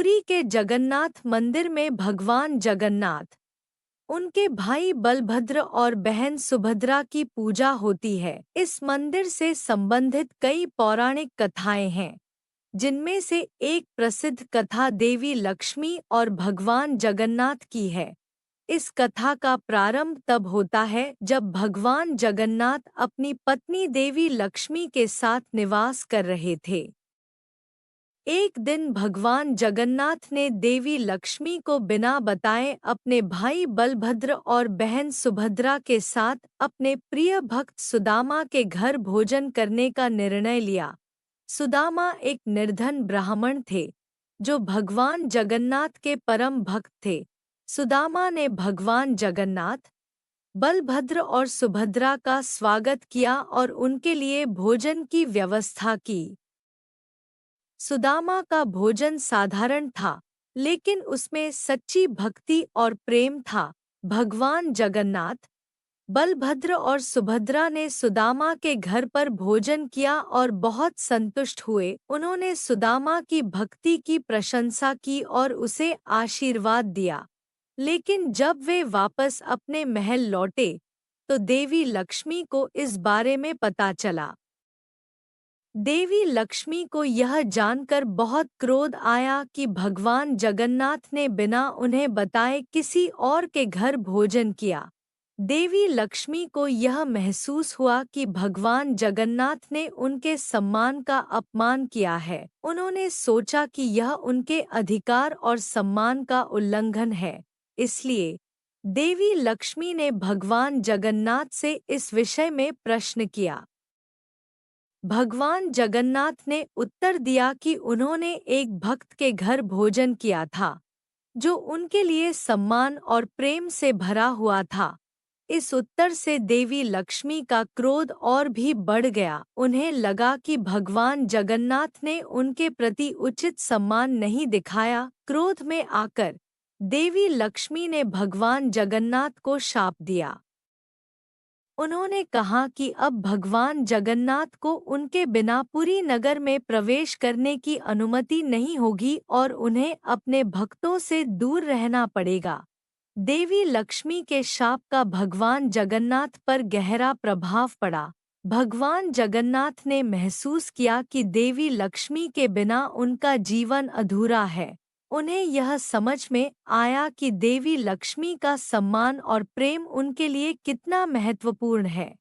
पुरी के जगन्नाथ मंदिर में भगवान जगन्नाथ, उनके भाई बलभद्र और बहन सुभद्रा की पूजा होती है। इस मंदिर से संबंधित कई पौराणिक कथाएं हैं, जिनमें से एक प्रसिद्ध कथा देवी लक्ष्मी और भगवान जगन्नाथ की है। इस कथा का प्रारंभ तब होता है जब भगवान जगन्नाथ अपनी पत्नी देवी लक्ष्मी के साथ निवास कर रहे थे। एक दिन भगवान जगन्नाथ ने देवी लक्ष्मी को बिना बताए अपने भाई बलभद्र और बहन सुभद्रा के साथ अपने प्रिय भक्त सुदामा के घर भोजन करने का निर्णय लिया। सुदामा एक निर्धन ब्राह्मण थे, जो भगवान जगन्नाथ के परम भक्त थे। सुदामा ने भगवान जगन्नाथ, बलभद्र और सुभद्रा का स्वागत किया और उनके लिए भोजन की व्यवस्था की। सुदामा का भोजन साधारण था, लेकिन उसमें सच्ची भक्ति और प्रेम था। भगवान जगन्नाथ, बलभद्र और सुभद्रा ने सुदामा के घर पर भोजन किया और बहुत संतुष्ट हुए। उन्होंने सुदामा की भक्ति की प्रशंसा की और उसे आशीर्वाद दिया। लेकिन जब वे वापस अपने महल लौटे, तो देवी लक्ष्मी को इस बारे में पता चला। देवी लक्ष्मी को यह जानकर बहुत क्रोध आया कि भगवान जगन्नाथ ने बिना उन्हें बताए किसी और के घर भोजन किया। देवी लक्ष्मी को यह महसूस हुआ कि भगवान जगन्नाथ ने उनके सम्मान का अपमान किया है। उन्होंने सोचा कि यह उनके अधिकार और सम्मान का उल्लंघन है। इसलिए देवी लक्ष्मी ने भगवान जगन्नाथ से इस विषय में प्रश्न किया। भगवान जगन्नाथ ने उत्तर दिया कि उन्होंने एक भक्त के घर भोजन किया था, जो उनके लिए सम्मान और प्रेम से भरा हुआ था। इस उत्तर से देवी लक्ष्मी का क्रोध और भी बढ़ गया। उन्हें लगा कि भगवान जगन्नाथ ने उनके प्रति उचित सम्मान नहीं दिखाया। क्रोध में आकर देवी लक्ष्मी ने भगवान जगन्नाथ को शाप दिया। उन्होंने कहा कि अब भगवान जगन्नाथ को उनके बिना पुरी नगर में प्रवेश करने की अनुमति नहीं होगी और उन्हें अपने भक्तों से दूर रहना पड़ेगा। देवी लक्ष्मी के शाप का भगवान जगन्नाथ पर गहरा प्रभाव पड़ा। भगवान जगन्नाथ ने महसूस किया कि देवी लक्ष्मी के बिना उनका जीवन अधूरा है। उन्हें यह समझ में आया कि देवी लक्ष्मी का सम्मान और प्रेम उनके लिए कितना महत्वपूर्ण है।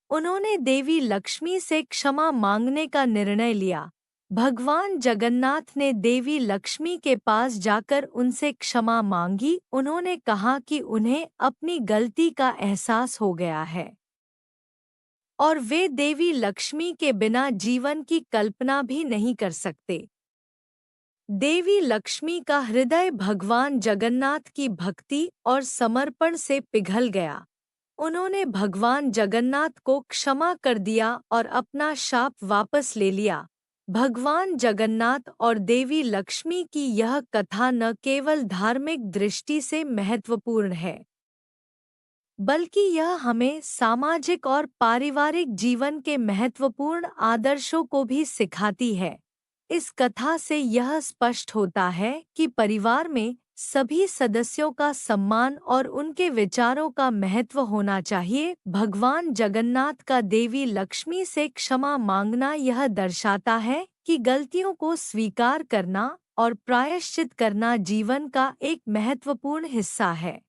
उन्होंने देवी लक्ष्मी से क्षमा मांगने का निर्णय लिया। भगवान जगन्नाथ ने देवी लक्ष्मी के पास जाकर उनसे क्षमा मांगी। उन्होंने कहा कि उन्हें अपनी गलती का एहसास हो गया है और वे देवी लक्ष्मी के बिना जीवन की कल्पना भी नहीं कर सकते। देवी लक्ष्मी का हृदय भगवान जगन्नाथ की भक्ति और समर्पण से पिघल गया। उन्होंने भगवान जगन्नाथ को क्षमा कर दिया और अपना शाप वापस ले लिया। भगवान जगन्नाथ और देवी लक्ष्मी की यह कथा न केवल धार्मिक दृष्टि से महत्वपूर्ण है, बल्कि यह हमें सामाजिक और पारिवारिक जीवन के महत्वपूर्ण आदर्शों को भी सिखाती है। इस कथा से यह स्पष्ट होता है कि परिवार में सभी सदस्यों का सम्मान और उनके विचारों का महत्व होना चाहिए। भगवान जगन्नाथ का देवी लक्ष्मी से क्षमा मांगना यह दर्शाता है कि गलतियों को स्वीकार करना और प्रायश्चित करना जीवन का एक महत्वपूर्ण हिस्सा है।